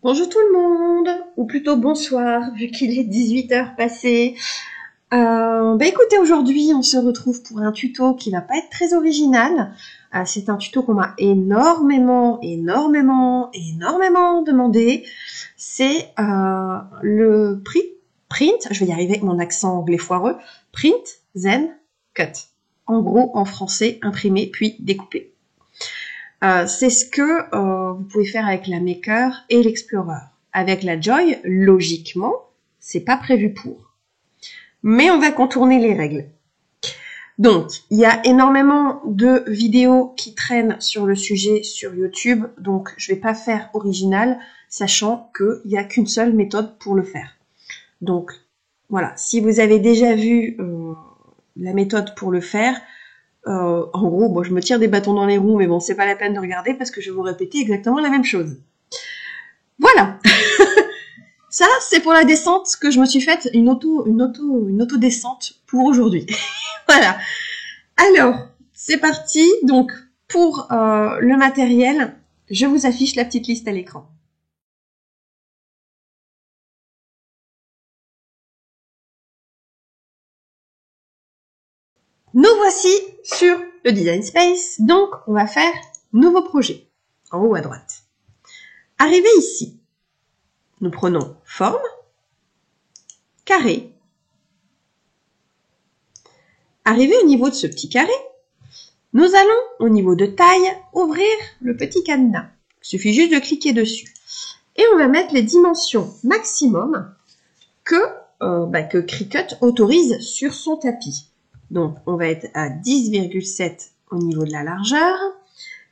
Bonjour tout le monde, ou plutôt bonsoir, vu qu'il est 18 h passé. Écoutez, aujourd'hui, on se retrouve pour un tuto qui va pas être très original. C'est un tuto qu'on m'a énormément demandé. C'est le print, je vais y arriver avec mon accent anglais foireux, print, then, cut. En gros, en français, imprimer puis découper. C'est ce que vous pouvez faire avec la Maker et l'Explorer. Avec la Joy, logiquement, c'est pas prévu pour. Mais on va contourner les règles. Donc, il y a énormément de vidéos qui traînent sur le sujet sur YouTube, donc je vais pas faire original, sachant qu'il n'y a qu'une seule méthode pour le faire. Donc, voilà, si vous avez déjà vu la méthode pour le faire, en gros, bon, je me tire des bâtons dans les roues, mais bon, c'est pas la peine de regarder parce que je vais vous répéter exactement la même chose. Voilà. Ça, c'est pour la descente que je me suis faite, une auto-descente pour aujourd'hui. Voilà. Alors, c'est parti. Donc, pour le matériel, je vous affiche la petite liste à l'écran. Nous voici sur le Design Space. Donc, on va faire nouveau projet, en haut à droite. Arrivé ici, nous prenons forme, carré. Arrivé au niveau de ce petit carré, nous allons, au niveau de taille, ouvrir le petit cadenas. Il suffit juste de cliquer dessus. Et on va mettre les dimensions maximum que Cricut autorise sur son tapis. Donc, on va être à 10,7 au niveau de la largeur.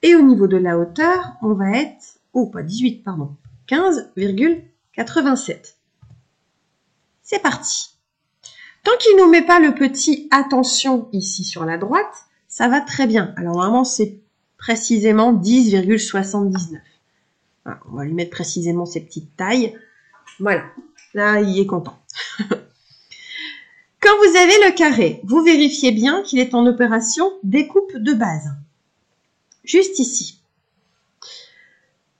Et au niveau de la hauteur, on va être, 15,87. C'est parti. Tant qu'il ne nous met pas le petit attention ici sur la droite, ça va très bien. Alors, normalement, c'est précisément 10,79. Voilà, on va lui mettre précisément ces petites tailles. Voilà. Là, il est content. Quand vous avez le carré, vous vérifiez bien qu'il est en opération découpe de base. Juste ici.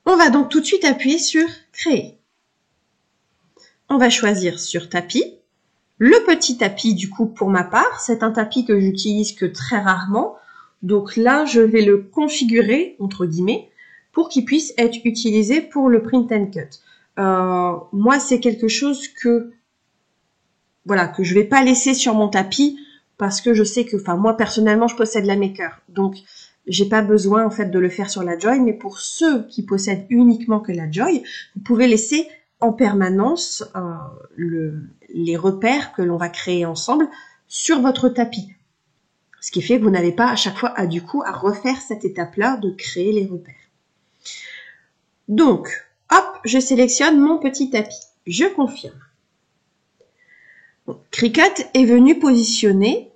On va donc tout de suite appuyer sur Créer. On va choisir sur Tapis. Le petit tapis, du coup, pour ma part, c'est un tapis que j'utilise que très rarement. Donc là, je vais le configurer, entre guillemets, pour qu'il puisse être utilisé pour le print and cut. Moi, c'est quelque chose que je vais pas laisser sur mon tapis parce que je sais que, moi personnellement, je possède la Maker, donc j'ai pas besoin en fait de le faire sur la Joy. Mais pour ceux qui possèdent uniquement que la Joy, vous pouvez laisser en permanence les repères que l'on va créer ensemble sur votre tapis, ce qui fait que vous n'avez pas à chaque fois à refaire cette étape-là de créer les repères. Donc, hop, je sélectionne mon petit tapis, je confirme. Donc, Cricut est venu positionner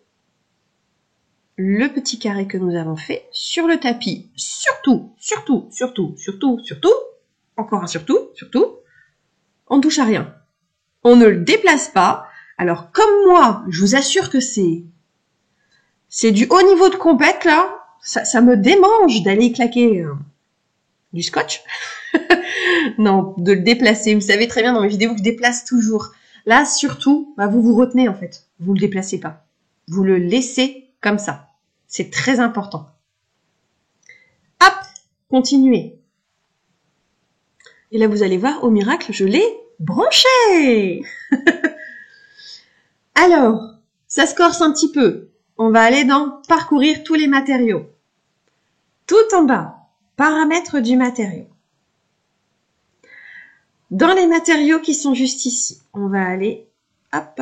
le petit carré que nous avons fait sur le tapis. Surtout, encore un surtout, on ne touche à rien. On ne le déplace pas. Alors, comme moi, je vous assure que c'est du haut niveau de compète, là. Ça me démange d'aller claquer du scotch. Non, de le déplacer. Vous savez très bien dans mes vidéos que je déplace toujours. Là, surtout, vous vous retenez en fait. Vous ne le déplacez pas. Vous le laissez comme ça. C'est très important. Hop, continuez. Et là, vous allez voir, au miracle, je l'ai branché. Alors, ça se corse un petit peu. On va aller dans parcourir tous les matériaux. Tout en bas, paramètres du matériau. Dans les matériaux qui sont juste ici, on va aller hop,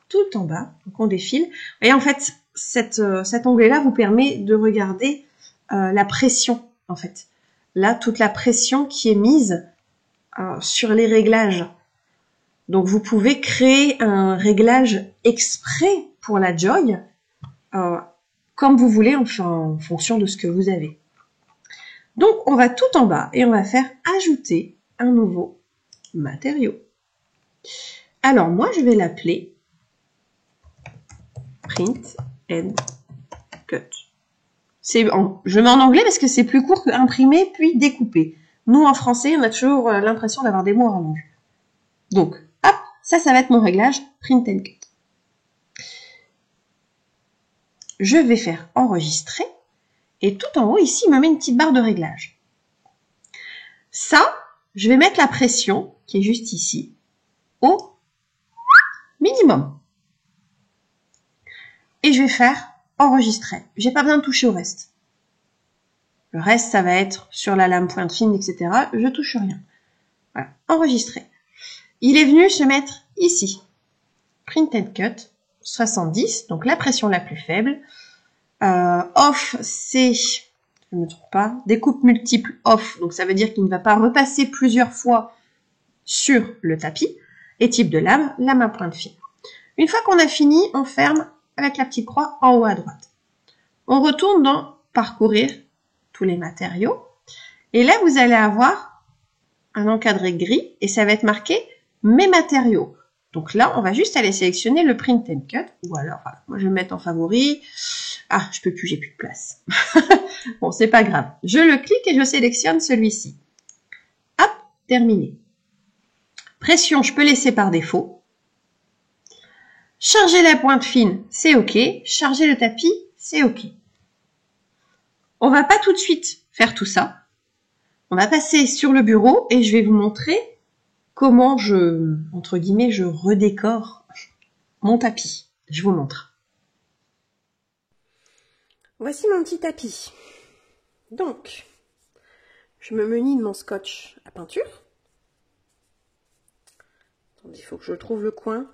tout en bas. Donc on défile. Et en fait, cet onglet-là vous permet de regarder la pression. En fait, là, toute la pression qui est mise sur les réglages. Donc vous pouvez créer un réglage exprès pour la Joy, comme vous voulez, enfin en fonction de ce que vous avez. Donc on va tout en bas et on va faire ajouter un nouveau matériau. Alors moi je vais l'appeler print and cut. Je mets en anglais parce que c'est plus court que imprimer puis découper. Nous, en français, on a toujours l'impression d'avoir des mots à rallonge. Donc, hop, ça va être mon réglage print and cut. Je vais faire enregistrer et tout en haut ici, il me met une petite barre de réglage. Ça, je vais mettre la pression qui est juste ici au minimum. Et je vais faire enregistrer. J'ai pas besoin de toucher au reste. Le reste, ça va être sur la lame pointe fine, etc. Je touche rien. Voilà, enregistrer. Il est venu se mettre ici. Print and cut, 70, donc la pression la plus faible. Off, c'est, je ne me trompe pas, découpe multiple off, donc ça veut dire qu'il ne va pas repasser plusieurs fois sur le tapis. Et type de lame, lame à pointe fine. Une fois qu'on a fini, on ferme avec la petite croix en haut à droite. On retourne dans parcourir tous les matériaux. Et là, vous allez avoir un encadré gris et ça va être marqué mes matériaux. Donc là, on va juste aller sélectionner le print and cut. Ou alors, voilà, moi je vais me mettre en favori. Ah, je peux plus, j'ai plus de place. Bon, c'est pas grave. Je le clique et je sélectionne celui-ci. Hop, terminé. Pression, je peux laisser par défaut. Charger la pointe fine, c'est OK. Charger le tapis, c'est OK. On va pas tout de suite faire tout ça. On va passer sur le bureau et je vais vous montrer comment entre guillemets, je redécore mon tapis. Je vous montre. Voici mon petit tapis. Donc, je me munis de mon scotch à peinture. Attendez, il faut que je trouve le coin.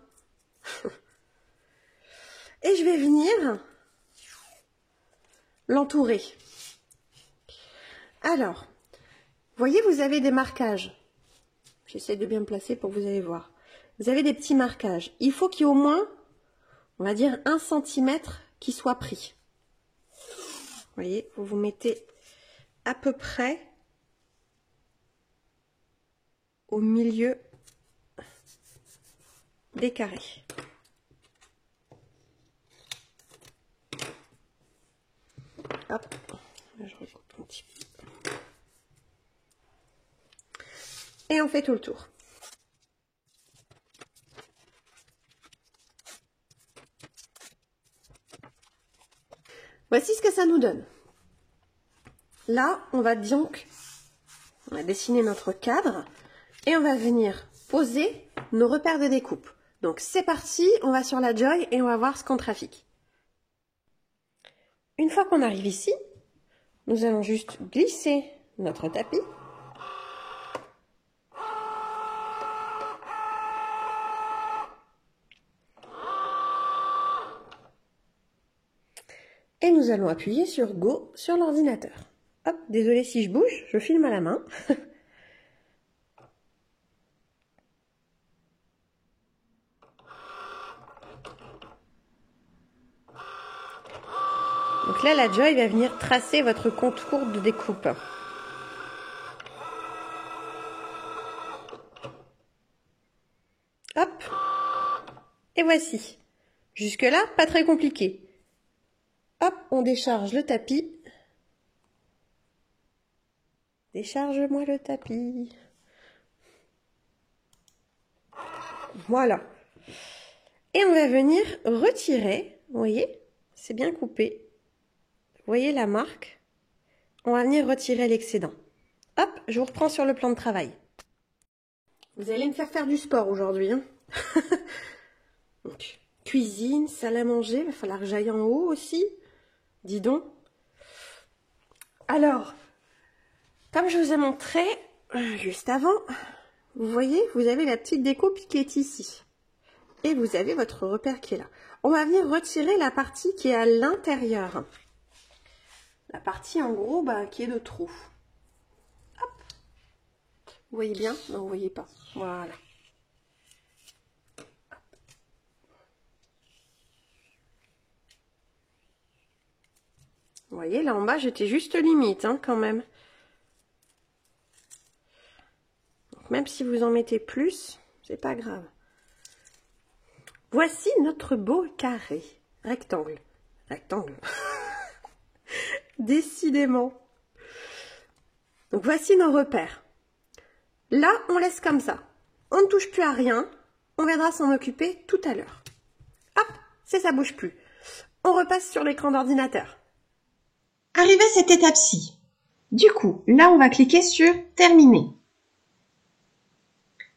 Et je vais venir l'entourer. Alors, voyez, vous avez des marquages. J'essaie de bien me placer pour que vous allez voir. Vous avez des petits marquages. Il faut qu'il y ait au moins, on va dire, 1 cm qui soit pris. Vous voyez, vous vous mettez à peu près au milieu des carrés. Hop, là je recoupe un petit peu. Et on fait tout le tour. Voici ce que ça nous donne. Là, on va dessiner notre cadre et on va venir poser nos repères de découpe. Donc c'est parti, on va sur la Joy et on va voir ce qu'on trafique. Une fois qu'on arrive ici, nous allons juste glisser notre tapis. Et nous allons appuyer sur Go sur l'ordinateur. Hop, désolé si je bouge, je filme à la main. Donc là, la Joy va venir tracer votre contour de découpe. Hop. Et voici. Jusque-là, pas très compliqué. Hop, on décharge le tapis. Décharge-moi le tapis. Voilà. Et on va venir retirer, vous voyez, c'est bien coupé. Vous voyez la marque? On va venir retirer l'excédent. Hop, je vous reprends sur le plan de travail. Vous allez me faire du sport aujourd'hui. Hein. Donc, cuisine, salle à manger, il va falloir que j'aille en haut aussi. Dis donc. Alors, comme je vous ai montré juste avant, vous voyez, vous avez la petite découpe qui est ici. Et vous avez votre repère qui est là. On va venir retirer la partie qui est à l'intérieur. La partie en gros qui est de trou. Hop. Vous voyez bien? Non, vous voyez pas. Voilà. Vous voyez, là en bas, j'étais juste limite hein, quand même. Donc, même si vous en mettez plus, c'est pas grave. Voici notre beau carré. Rectangle. Rectangle. Décidément. Donc voici nos repères. Là, on laisse comme ça. On ne touche plus à rien. On viendra s'en occuper tout à l'heure. Hop, ça bouge plus. On repasse sur l'écran d'ordinateur. Arrivé à cette étape-ci, du coup, là, on va cliquer sur Terminer.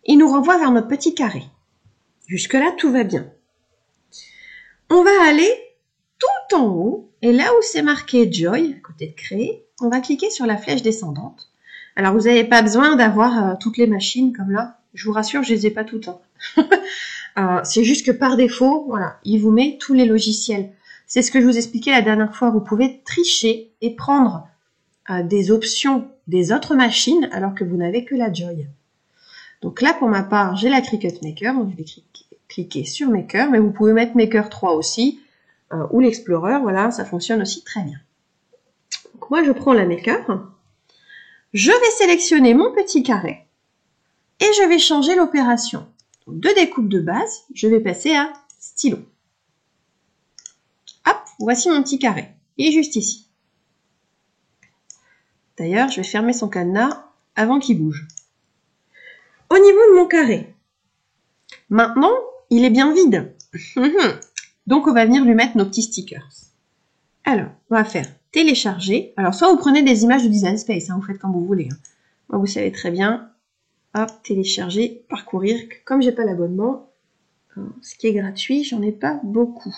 Il nous renvoie vers notre petit carré. Jusque-là, tout va bien. On va aller tout en haut, et là où c'est marqué Joy, à côté de Créer, on va cliquer sur la flèche descendante. Alors, vous n'avez pas besoin d'avoir toutes les machines comme là. Je vous rassure, je les ai pas toutes. C'est juste que par défaut, voilà, il vous met tous les logiciels. C'est ce que je vous expliquais la dernière fois. Vous pouvez tricher et prendre des options des autres machines alors que vous n'avez que la Joy. Donc là, pour ma part, j'ai la Cricut Maker. Donc je vais cliquer sur Maker, mais vous pouvez mettre Maker 3 aussi, ou l'Explorer. Voilà, ça fonctionne aussi très bien. Donc moi, je prends la Maker. Je vais sélectionner mon petit carré et je vais changer l'opération. De découpe de base, je vais passer à stylo. Hop, voici mon petit carré. Il est juste ici. D'ailleurs, je vais fermer son cadenas avant qu'il bouge. Au niveau de mon carré, maintenant, il est bien vide. Donc, on va venir lui mettre nos petits stickers. Alors, on va faire télécharger. Alors, soit vous prenez des images de Design Space, vous faites comme vous voulez. Moi, vous savez très bien. Hop, télécharger, parcourir. Comme j'ai pas l'abonnement, ce qui est gratuit, j'en ai pas beaucoup.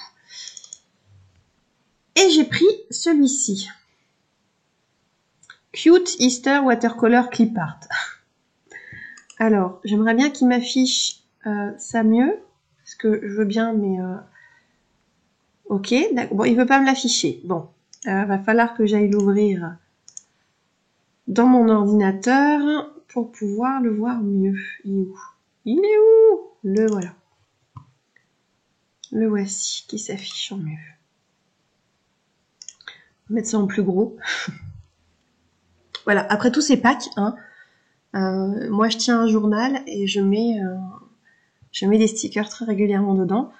Et j'ai pris celui-ci. Cute Easter Watercolor Clip Art. Alors, j'aimerais bien qu'il m'affiche ça mieux. Parce que je veux bien, mais... Ok, d'accord. Bon, il veut pas me l'afficher. Bon, va falloir que j'aille l'ouvrir dans mon ordinateur pour pouvoir le voir mieux. Il est où? Il est où? Le voilà. Le voici qui s'affiche en mieux. On va mettre ça en plus gros. Voilà, après tous ces packs, moi je tiens un journal et je mets des stickers très régulièrement dedans.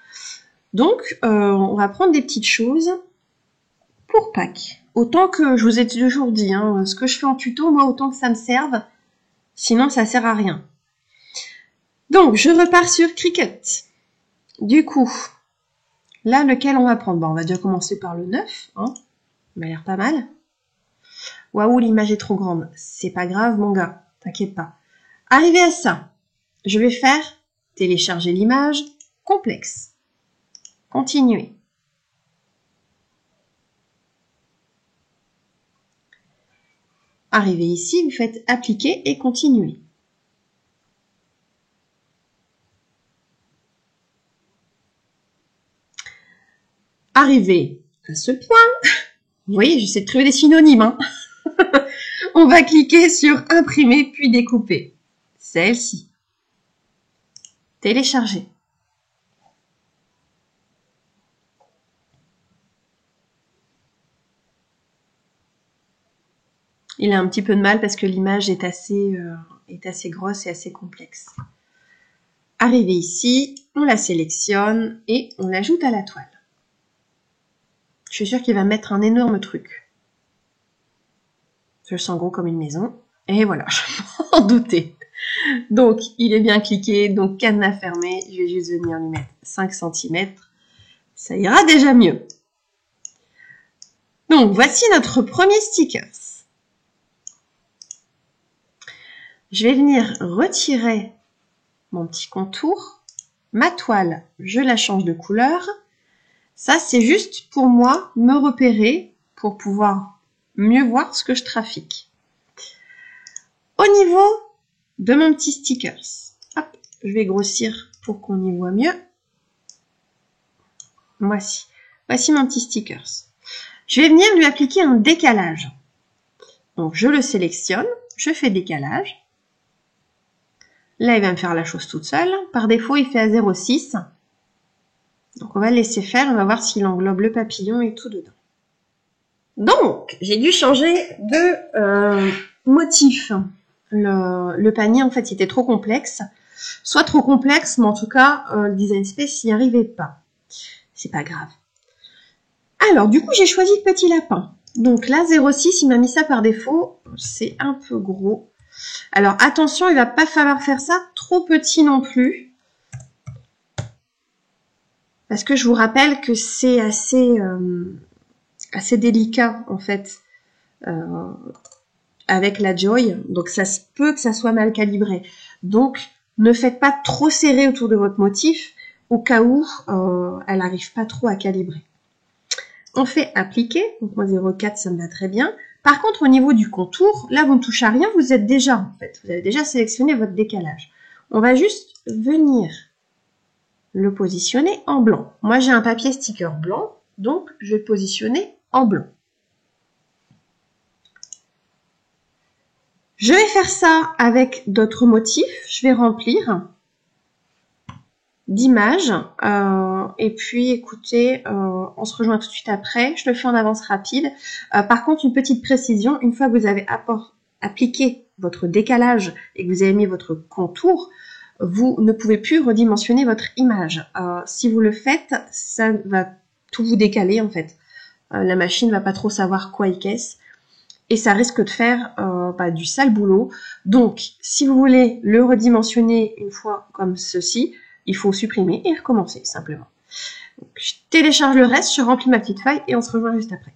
Donc, on va prendre des petites choses pour Pâques. Autant que je vous ai toujours dit, ce que je fais en tuto, moi, autant que ça me serve. Sinon, ça sert à rien. Donc, je repars sur Cricut. Du coup, là, lequel on va prendre? Bon, on va déjà commencer par le 9. Il m'a l'air pas mal. Waouh, l'image est trop grande. C'est pas grave, mon gars. T'inquiète pas. Arrivé à ça, je vais faire télécharger l'image, complexe. Continuer. Arrivé ici, vous faites appliquer et continuer. Arrivé à ce point, vous voyez, j'essaie de trouver des synonymes. On va cliquer sur imprimer puis découper. Celle-ci. Télécharger. Il a un petit peu de mal parce que l'image est assez grosse et assez complexe. Arrivé ici, on la sélectionne et on l'ajoute à la toile. Je suis sûre qu'il va mettre un énorme truc. Je le sens gros comme une maison. Et voilà, je m'en doutais. Donc, il est bien cliqué. Donc, cadenas fermé. Je vais juste venir lui mettre 5 cm. Ça ira déjà mieux. Donc, voici notre premier sticker. Je vais venir retirer mon petit contour. Ma toile, je la change de couleur. Ça, c'est juste pour moi me repérer pour pouvoir mieux voir ce que je trafique. Au niveau de mon petit stickers, hop, je vais grossir pour qu'on y voit mieux. Voici mon petit stickers. Je vais venir lui appliquer un décalage. Donc, je le sélectionne, je fais décalage. Là, il va me faire la chose toute seule. Par défaut, il fait à 0,6. Donc, on va le laisser faire. On va voir s'il englobe le papillon et tout dedans. Donc, j'ai dû changer de motif. Le panier, en fait, il était trop complexe. Soit trop complexe, mais en tout cas, le Design Space n'y arrivait pas. C'est pas grave. Alors, du coup, j'ai choisi petit lapin. Donc là, 0,6, il m'a mis ça par défaut. C'est un peu gros. Alors attention, il va pas falloir faire ça trop petit non plus. Parce que je vous rappelle que c'est assez délicat en fait avec la Joy. Donc ça se peut que ça soit mal calibré. Donc ne faites pas trop serré autour de votre motif au cas où elle n'arrive pas trop à calibrer. On fait appliquer, donc moi 0,4 ça me va très bien. Par contre au niveau du contour, là vous ne touchez à rien, vous êtes déjà en fait, vous avez déjà sélectionné votre décalage. On va juste venir le positionner en blanc. Moi j'ai un papier sticker blanc, donc je vais le positionner en blanc. Je vais faire ça avec d'autres motifs, je vais remplir d'images et puis écoutez, on se rejoint tout de suite après, je le fais en avance rapide. Par contre une petite précision, une fois que vous avez appliqué votre décalage et que vous avez mis votre contour, vous ne pouvez plus redimensionner votre image. Si vous le faites, ça va tout vous décaler en fait. La machine va pas trop savoir quoi et qu'est-ce. Et ça risque de faire du sale boulot. Donc, si vous voulez le redimensionner une fois comme ceci, il faut supprimer et recommencer simplement. Donc, je télécharge le reste, je remplis ma petite feuille et on se rejoint juste après.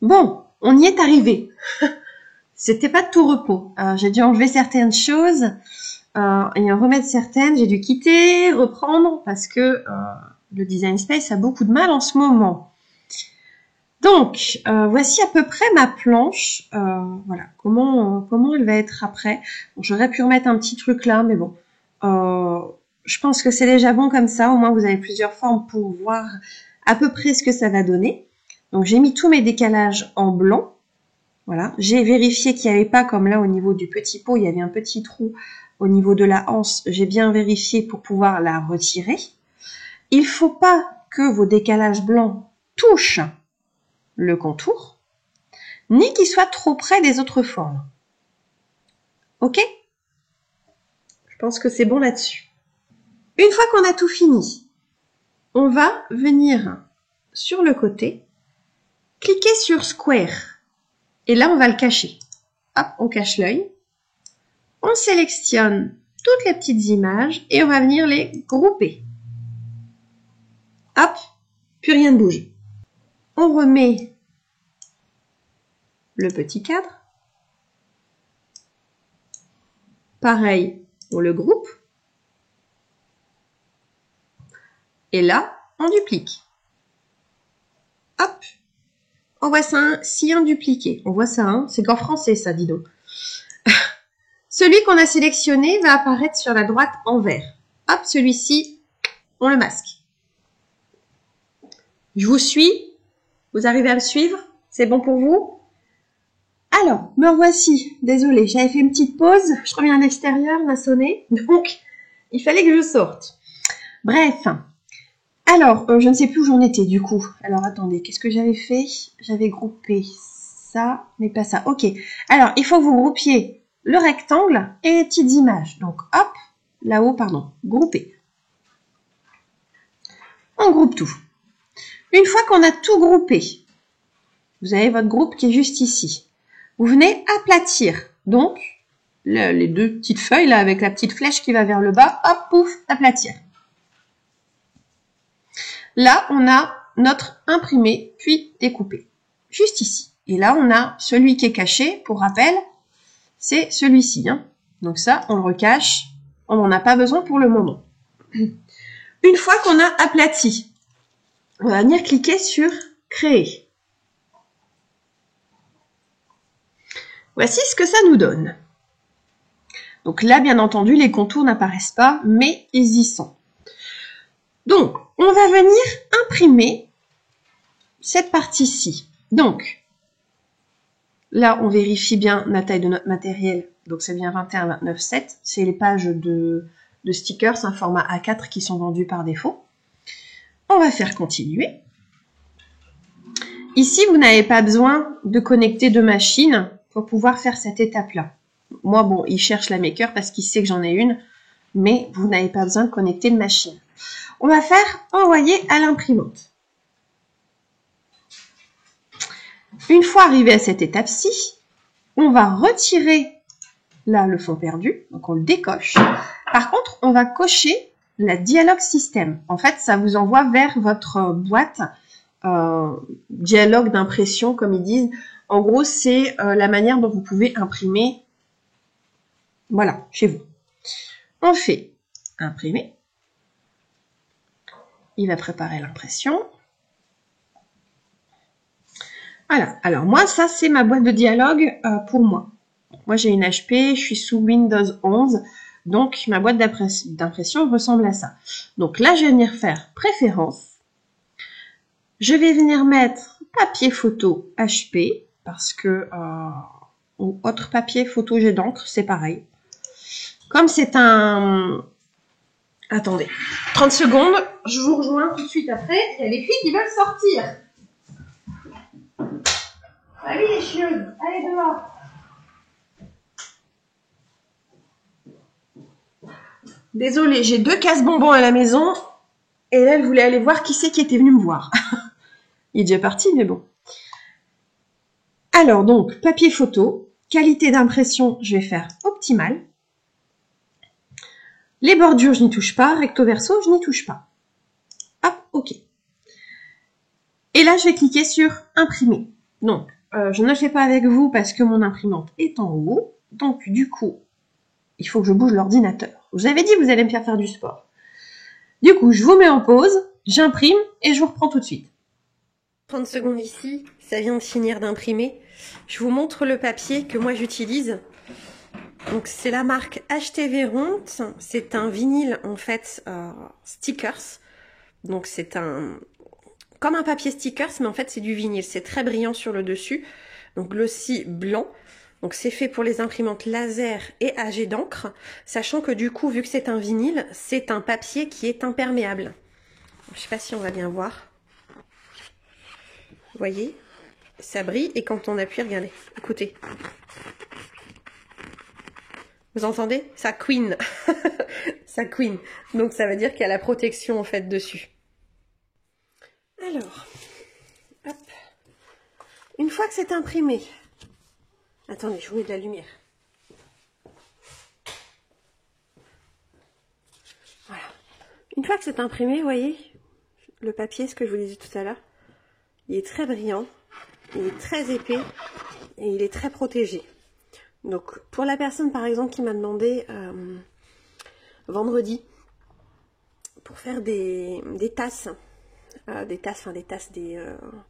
Bon, on y est arrivé. C'était pas de tout repos. J'ai dû enlever certaines choses et en remettre certaines. J'ai dû quitter, reprendre parce que le Design Space a beaucoup de mal en ce moment. Donc, voici à peu près ma planche. Voilà, comment elle va être après. Bon, j'aurais pu remettre un petit truc là, mais bon. Je pense que c'est déjà bon comme ça. Au moins, vous avez plusieurs formes pour voir à peu près ce que ça va donner. Donc, j'ai mis tous mes décalages en blanc. Voilà. J'ai vérifié qu'il n'y avait pas, comme là, au niveau du petit pot, il y avait un petit trou au niveau de la anse. J'ai bien vérifié pour pouvoir la retirer. Il ne faut pas que vos décalages blancs touchent le contour, ni qu'ils soient trop près des autres formes. Ok? Je pense que c'est bon là-dessus. Une fois qu'on a tout fini, on va venir sur le côté, cliquer sur Square. Et là, on va le cacher. Hop, on cache l'œil. On sélectionne toutes les petites images et on va venir les grouper. Hop, plus rien ne bouge. On remet le petit cadre. Pareil, on le groupe. Et là, on duplique. Hop. On voit ça un, si un dupliqué. On voit ça un, c'est qu'en français ça, dis donc. Celui qu'on a sélectionné va apparaître sur la droite en vert. Hop, celui-ci, on le masque. Je vous suis. Vous arrivez à me suivre? C'est bon pour vous? Alors, me revoici. Désolée, j'avais fait une petite pause. Je reviens à l'extérieur, on a sonné. Donc, il fallait que je sorte. Bref. Alors, je ne sais plus où j'en étais du coup. Alors, attendez, qu'est-ce que j'avais fait? J'avais groupé ça, mais pas ça. Ok. Alors, il faut que vous groupiez le rectangle et les petites images. Donc, hop, là-haut, pardon, grouper. On groupe tout. Une fois qu'on a tout groupé, vous avez votre groupe qui est juste ici. Vous venez aplatir. Donc, les deux petites feuilles là avec la petite flèche qui va vers le bas, hop, pouf, aplatir. Là, on a notre imprimé puis découpé. Juste ici. Et là, on a celui qui est caché. Pour rappel, c'est celui-ci. Hein. Donc ça, on le recache. On n'en a pas besoin pour le moment. Une fois qu'on a aplati, on va venir cliquer sur Créer. Voici ce que ça nous donne. Donc là, bien entendu, les contours n'apparaissent pas, mais ils y sont. Donc, on va venir imprimer cette partie-ci. Donc, Là, on vérifie bien la taille de notre matériel. Donc, c'est bien 21-29-7. C'est les pages de stickers, un format A4 qui sont vendus par défaut. On va faire continuer. Ici, vous n'avez pas besoin de connecter deux machines pour pouvoir faire cette étape-là. Moi, bon, il cherche la maker parce qu'il sait que j'en ai une, mais vous n'avez pas besoin de connecter de machine. On va faire envoyer à l'imprimante. Une fois arrivé à cette étape-ci, on va retirer là le fond perdu, donc on le décoche. Par contre, on va cocher la dialogue système. En fait, ça vous envoie vers votre boîte dialogue d'impression, comme ils disent. En gros, c'est la manière dont vous pouvez imprimer, voilà, chez vous. On fait imprimer. Il va préparer l'impression. Voilà. Alors moi, ça, c'est ma boîte de dialogue pour moi. Moi, j'ai une HP, je suis sous Windows 11. Donc, ma boîte d'impression ressemble à ça. Donc là, je vais venir faire préférences. Je vais venir mettre papier photo HP parce que ou autre papier photo jet d'encre, c'est pareil. Comme c'est un... Attendez, 30 secondes, je vous rejoins tout de suite après. Il y a les filles qui veulent sortir. Allez les chieuses, allez dehors. Désolée, j'ai 2 casse-bonbons à la maison. Et là, elle voulait aller voir qui c'est qui était venu me voir. Il est déjà parti, mais bon. Alors, donc, papier photo. Qualité d'impression, je vais faire optimale. Les bordures, je n'y touche pas. Recto verso, je n'y touche pas. Hop, OK. Et là, je vais cliquer sur imprimer. Donc, je ne le fais pas avec vous parce que mon imprimante est en haut. Donc, du coup, il faut que je bouge l'ordinateur. Je vous avais dit, vous allez me faire du sport. Du coup, je vous mets en pause, j'imprime et je vous reprends tout de suite. 30 secondes ici, ça vient de finir d'imprimer. Je vous montre le papier que moi j'utilise. Donc c'est la marque HTV Ront. C'est un vinyle en fait stickers. Donc c'est un comme un papier stickers, mais en fait c'est du vinyle. C'est très brillant sur le dessus. Donc glossy blanc. Donc c'est fait pour les imprimantes laser et à jet d'encre, sachant que du coup, vu que c'est un vinyle, c'est un papier qui est imperméable. Je sais pas si on va bien voir. Vous voyez, ça brille et quand on appuie, regardez, écoutez. Vous entendez? Ça couine. Ça couine. Donc ça veut dire qu'il y a la protection en fait dessus. Alors, hop. Une fois que c'est imprimé, attendez, je vous mets de la lumière. Voilà. Une fois que c'est imprimé, vous voyez, le papier, ce que je vous disais tout à l'heure, il est très brillant, il est très épais et il est très protégé. Donc, pour la personne, par exemple, qui m'a demandé vendredi pour faire des tasses,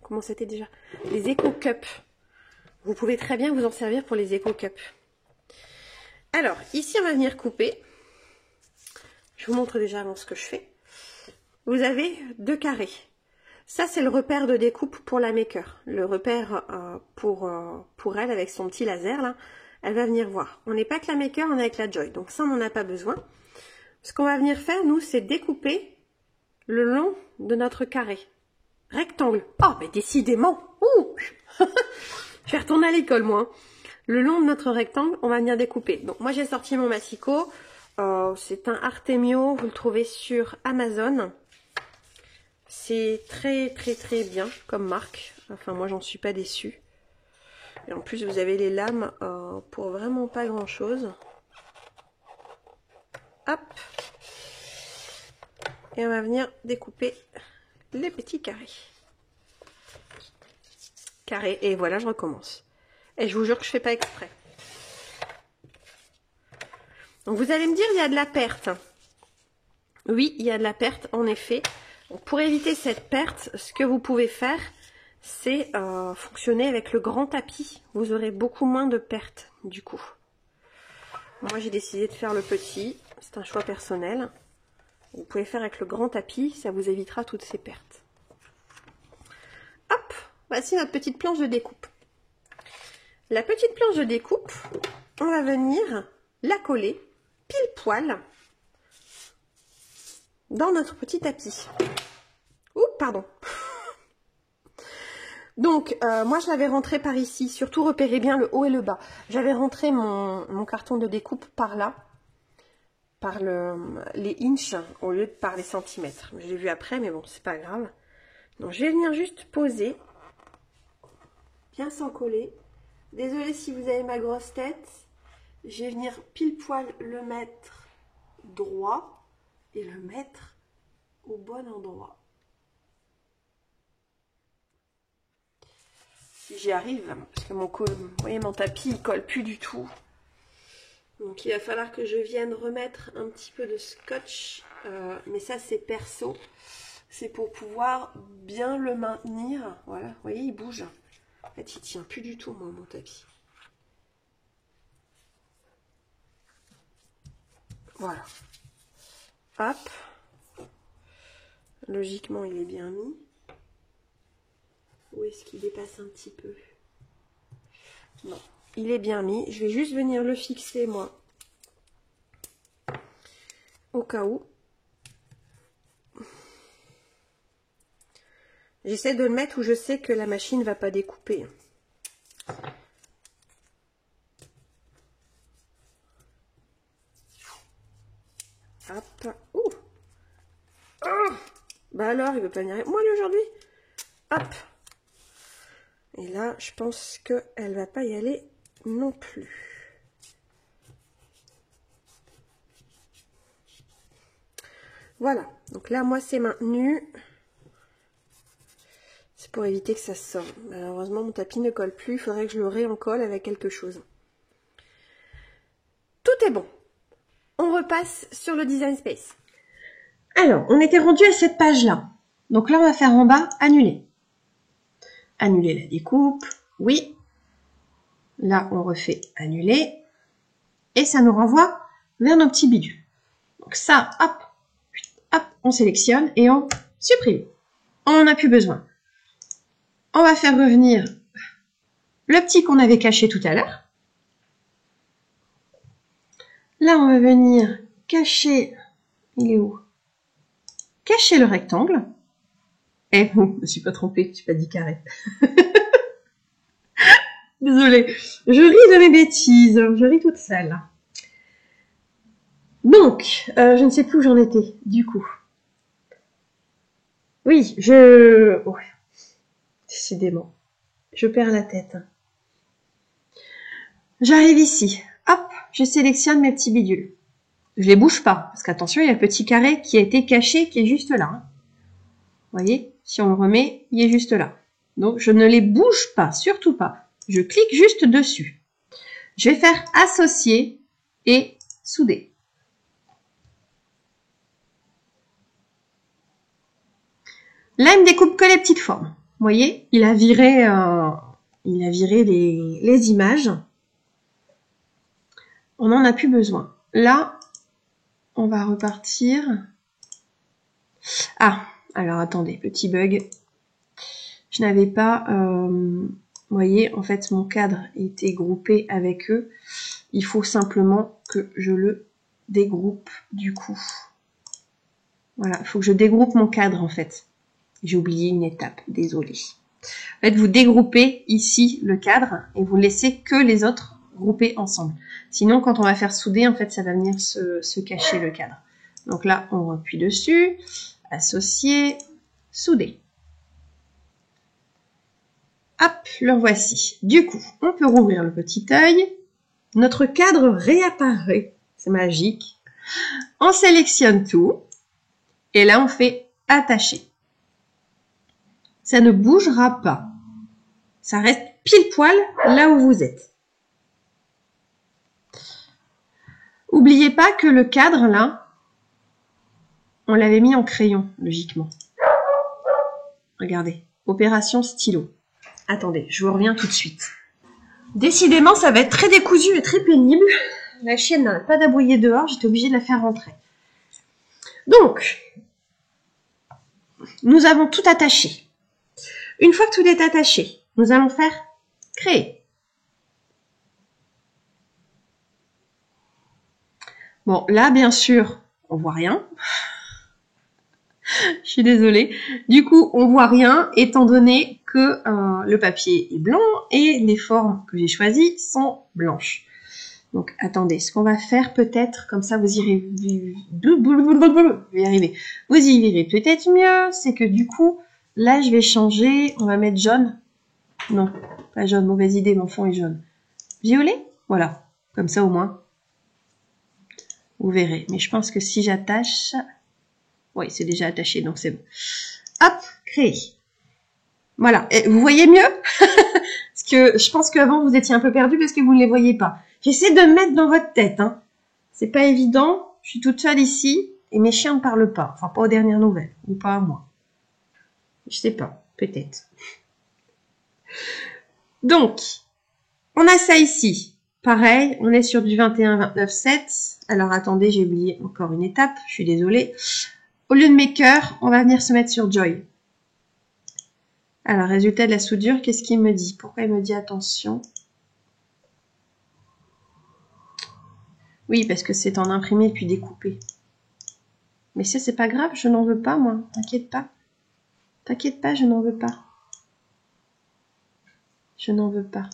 comment c'était déjà? Des Eco Cup. Vous pouvez très bien vous en servir pour les Eco Cup. Alors, ici, on va venir couper. Je vous montre déjà avant ce que je fais. Vous avez 2 carrés. Ça, c'est le repère de découpe pour la maker. Le repère pour elle, avec son petit laser, là, elle va venir voir. On n'est pas que la maker, on est avec la Joy. Donc ça, on n'en a pas besoin. Ce qu'on va venir faire, nous, c'est découper le long de notre carré. Rectangle. Oh, mais décidément. Ouh. Je vais retourner à l'école, moi. Le long de notre rectangle, on va venir découper. Donc moi, j'ai sorti mon massicot. C'est un Artemio. Vous le trouvez sur Amazon. C'est très bien comme marque. Enfin, moi, j'en suis pas déçue. Et en plus, vous avez les lames pour vraiment pas grand-chose. Hop. Et on va venir découper les petits carrés. Carré. Et voilà, je recommence. Et je vous jure que je fais pas exprès. Donc, vous allez me dire, il y a de la perte. Oui, il y a de la perte, en effet. Donc, pour éviter cette perte, ce que vous pouvez faire, c'est fonctionner avec le grand tapis. Vous aurez beaucoup moins de pertes, du coup. Moi, j'ai décidé de faire le petit. C'est un choix personnel. Vous pouvez faire avec le grand tapis, ça vous évitera toutes ces pertes. Hop, voici notre petite planche de découpe. La petite planche de découpe, on va venir la coller pile poil dans notre petit tapis. Ouh, pardon. Donc, moi, je l'avais rentré par ici. Surtout, repérez bien le haut et le bas. J'avais rentré mon carton de découpe par là, par les inches, au lieu de par les centimètres. Je l'ai vu après, mais bon, c'est pas grave. Donc, je vais venir juste poser, bien sans coller. Désolée si vous avez ma grosse tête. Je vais venir pile poil le mettre droit et le mettre au bon endroit. Si j'y arrive, parce que vous voyez, mon tapis il colle plus du tout. Donc il va falloir que je vienne remettre un petit peu de scotch, mais ça c'est perso, c'est pour pouvoir bien le maintenir. Voilà, vous voyez, il bouge. En fait, il tient plus du tout, moi, mon tapis. Voilà. Hop. Logiquement, il est bien mis. Où est-ce qu'il dépasse un petit peu? Non, il est bien mis. Je vais juste venir le fixer, moi, au cas où. J'essaie de le mettre où je sais que la machine ne va pas découper. Hop. Ouh. Oh. Bah alors, il veut pas venir. Moi, lui, aujourd'hui. Hop. Et là, je pense qu'elle va pas y aller non plus. Voilà. Donc là, moi, c'est maintenu. C'est pour éviter que ça sorte. Malheureusement, mon tapis ne colle plus. Il faudrait que je le réencolle avec quelque chose. Tout est bon. On repasse sur le Design Space. Alors, on était rendu à cette page-là. Donc là, on va faire en bas, annuler. Annuler la découpe, oui. Là, on refait annuler. Et ça nous renvoie vers nos petits bidules. Donc ça, hop, hop, on sélectionne et on supprime. On n'en a plus besoin. On va faire revenir le petit qu'on avait caché tout à l'heure. Là, on va venir cacher, il est où? Cacher le rectangle. Eh, bon, je me suis pas trompée, je n'ai pas dit carré. Désolée, je ris de mes bêtises, je ris toute seule. Donc, je ne sais plus où j'en étais, du coup. Oui, oh, décidément, je perds la tête. J'arrive ici, hop, je sélectionne mes petits bidules. Je les bouge pas, parce qu'attention, il y a le petit carré qui a été caché, qui est juste là. Hein. Vous voyez, si on le remet, il est juste là. Donc, je ne les bouge pas, surtout pas. Je clique juste dessus. Je vais faire associer et souder. Là, il me découpe que les petites formes. Vous voyez, il a viré les images. On n'en a plus besoin. Là, on va repartir. Ah, alors attendez, petit bug. Je n'avais pas... vous voyez, en fait, mon cadre était groupé avec eux. Il faut simplement que je le dégroupe du coup. Voilà, il faut que je dégroupe mon cadre en fait. J'ai oublié une étape, désolée. En fait, vous dégroupez ici le cadre et vous laissez que les autres groupés ensemble. Sinon, quand on va faire souder, en fait, ça va venir se cacher le cadre. Donc là, on appuie dessus, associer, souder. Hop, le voici. Du coup, on peut rouvrir le petit œil. Notre cadre réapparaît. C'est magique. On sélectionne tout. Et là, on fait attacher. Ça ne bougera pas. Ça reste pile poil là où vous êtes. N'oubliez pas que le cadre, là, on l'avait mis en crayon, logiquement. Regardez, opération stylo. Attendez, je vous reviens tout de suite. Décidément, ça va être très décousu et très pénible. La chienne n'arrête pas d'aboyer dehors, j'étais obligée de la faire rentrer. Donc, nous avons tout attaché. Une fois que tout est attaché, nous allons faire créer. Bon, là, bien sûr, on voit rien. Je suis désolée. Du coup, on voit rien étant donné que le papier est blanc et les formes que j'ai choisies sont blanches. Donc, attendez, ce qu'on va faire peut-être, comme ça vous irez, vous y arrivez. Vous y verrez peut-être mieux, c'est que du coup, là, je vais changer, on va mettre jaune. Non, pas jaune, mauvaise idée, mon fond est jaune. Violet, voilà, comme ça au moins. Vous verrez, mais je pense que si j'attache, oui, c'est déjà attaché, donc c'est bon. Hop, créer. Voilà, et vous voyez mieux? Parce que je pense qu'avant vous étiez un peu perdu parce que vous ne les voyez pas. J'essaie de me mettre dans votre tête, hein. C'est pas évident, je suis toute seule ici et mes chiens ne parlent pas. Enfin, pas aux dernières nouvelles, ou pas à moi. Je sais pas, peut-être. Donc, on a ça ici. Pareil, on est sur du 21-29-7. Alors attendez, j'ai oublié encore une étape, je suis désolée. Au lieu de Maker, on va venir se mettre sur Joy. Alors, résultat de la soudure, qu'est-ce qu'il me dit? Pourquoi il me dit attention? Oui, parce que c'est en imprimé puis découpé. Mais ça, c'est pas grave, je n'en veux pas, moi. T'inquiète pas. T'inquiète pas, je n'en veux pas. Je n'en veux pas.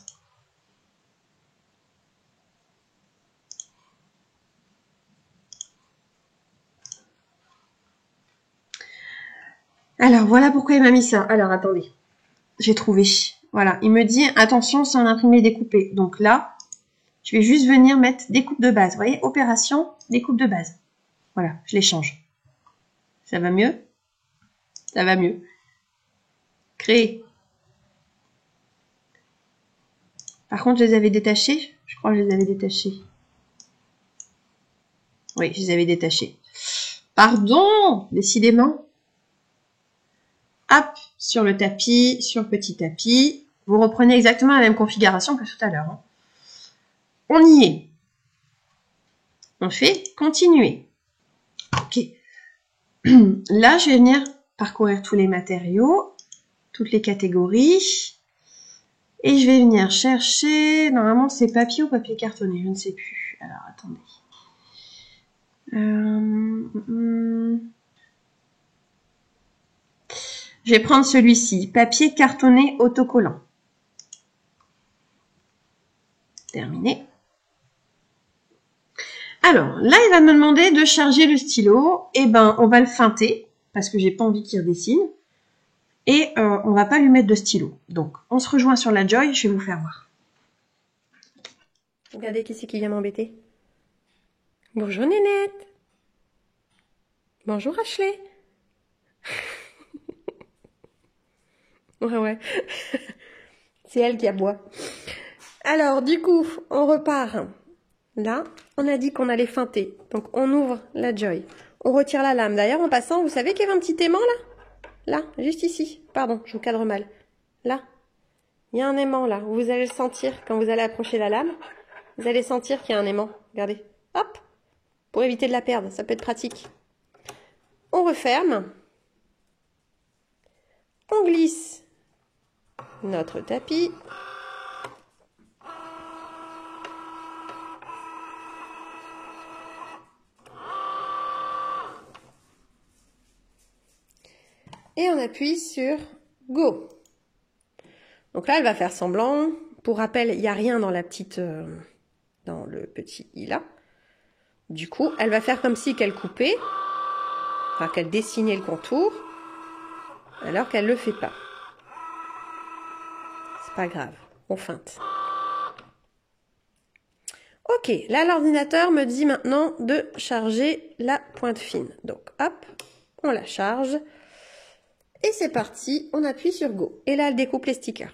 Alors, voilà pourquoi il m'a mis ça. Alors, attendez. J'ai trouvé. Voilà, il me dit, attention, c'est en imprimé découpé. Donc là, je vais juste venir mettre découpe de base. Vous voyez, opération, découpe de base. Voilà, je les change. Ça va mieux? Ça va mieux. Créer. Par contre, je les avais détachés. Je crois que je les avais détachés. Oui, je les avais détachés. Pardon, décidément. Hop, sur le tapis, sur le petit tapis. Vous reprenez exactement la même configuration que tout à l'heure. Hein. On y est. On fait continuer. Ok. Là, je vais venir parcourir tous les matériaux, toutes les catégories. Et je vais venir chercher... Normalement, c'est papier ou papier cartonné, je ne sais plus. Alors, attendez. Je vais prendre celui-ci, papier cartonné autocollant. Terminé. Alors, là, il va me demander de charger le stylo. Eh ben, on va le feinter, parce que j'ai pas envie qu'il redessine. Et on va pas lui mettre de stylo. Donc, on se rejoint sur la Joy, je vais vous faire voir. Regardez qui c'est qui vient m'embêter. Bonjour Nénette. Bonjour Ashley. Ouais. C'est elle qui aboie. Alors, du coup, on repart. Là, on a dit qu'on allait feinter. Donc, on ouvre la Joy. On retire la lame. D'ailleurs, en passant, vous savez qu'il y avait un petit aimant là? Là, juste ici. Pardon, je vous cadre mal. Là, il y a un aimant là. Vous allez le sentir quand vous allez approcher la lame. Vous allez sentir qu'il y a un aimant. Regardez. Hop! Pour éviter de la perdre. Ça peut être pratique. On referme. On glisse notre tapis. Et on appuie sur Go. Donc là, elle va faire semblant. Pour rappel, il n'y a rien dans la petite, dans le petit i là. Du coup, elle va faire comme si qu'elle coupait, enfin qu'elle dessinait le contour, alors qu'elle le fait pas. C'est pas grave, on feinte. Ok, là l'ordinateur me dit maintenant de charger la pointe fine. Donc hop, on la charge. Et c'est parti, on appuie sur Go. Et là, elle découpe les stickers.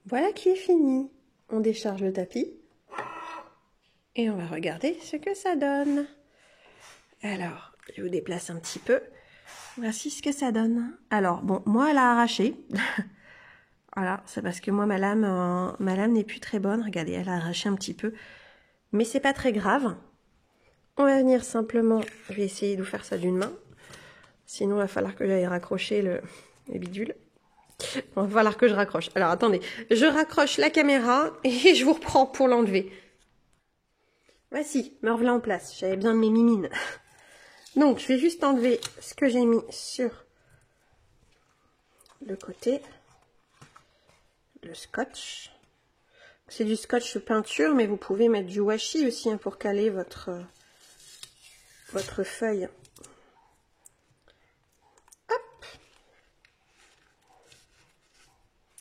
Voilà qui est fini. On décharge le tapis. Et on va regarder ce que ça donne. Alors, je vous déplace un petit peu. Voici ce que ça donne. Alors, bon, moi, elle a arraché. Voilà, c'est parce que moi, ma lame n'est plus très bonne. Regardez, elle a arraché un petit peu. Mais c'est pas très grave. On va venir simplement... Je vais essayer de vous faire ça d'une main. Sinon, il va falloir que j'aille raccrocher les bidules. Bon, il va falloir que je raccroche. Alors, attendez. Je raccroche la caméra et je vous reprends pour l'enlever. Voici, me revoilà en place. J'avais besoin de mes mimines. Donc, je vais juste enlever ce que j'ai mis sur le côté. Le scotch. C'est du scotch peinture, mais vous pouvez mettre du washi aussi hein, pour caler votre feuille. Hop.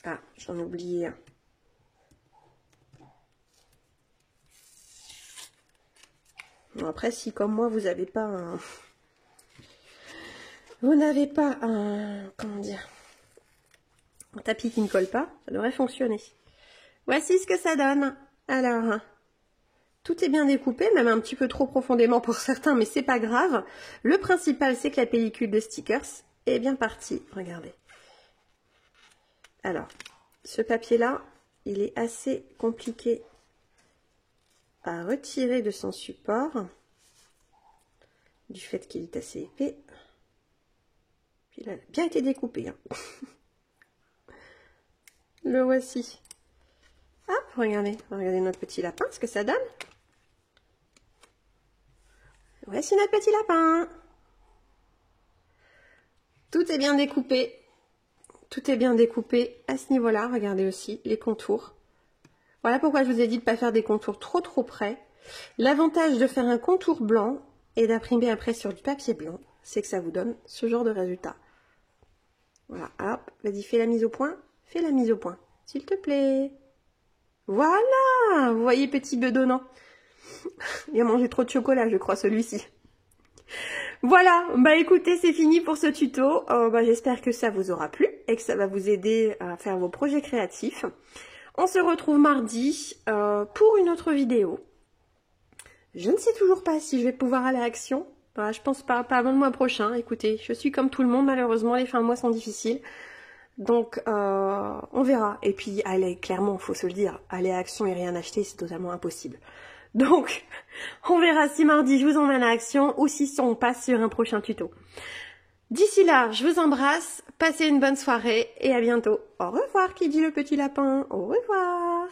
Ah, j'en ai oublié un. Bon, après, si comme moi, vous n'avez pas un... Vous n'avez pas un... Comment dire? Un tapis qui ne colle pas, ça devrait fonctionner. Voici ce que ça donne. Alors, tout est bien découpé, même un petit peu trop profondément pour certains, mais c'est pas grave. Le principal, c'est que la pellicule de stickers est bien partie. Regardez. Alors, ce papier-là, il est assez compliqué à retirer de son support, du fait qu'il est assez épais. Puis il a bien été découpé. Hein. Le voici. Hop, regardez notre petit lapin, ce que ça donne. Voici notre petit lapin. Tout est bien découpé. Tout est bien découpé à ce niveau-là. Regardez aussi les contours. Voilà pourquoi je vous ai dit de ne pas faire des contours trop près. L'avantage de faire un contour blanc et d'imprimer après sur du papier blanc, c'est que ça vous donne ce genre de résultat. Voilà, hop, vas-y, fais la mise au point. Fais la mise au point, s'il te plaît. Voilà, vous voyez, petit bedonnant. Il a mangé trop de chocolat, je crois, celui-ci. Voilà, bah écoutez, c'est fini pour ce tuto. J'espère que ça vous aura plu et que ça va vous aider à faire vos projets créatifs. On se retrouve mardi pour une autre vidéo. Je ne sais toujours pas si je vais pouvoir aller à l'action. Je pense pas avant le mois prochain. Écoutez, je suis comme tout le monde, malheureusement, les fins de mois sont difficiles. Donc, on verra. Et puis, allez, clairement, il faut se le dire, aller à Action et rien acheter, c'est totalement impossible. Donc, on verra si mardi je vous emmène à Action ou si on passe sur un prochain tuto. D'ici là, je vous embrasse, passez une bonne soirée et à bientôt. Au revoir, qui dit le petit lapin. Au revoir.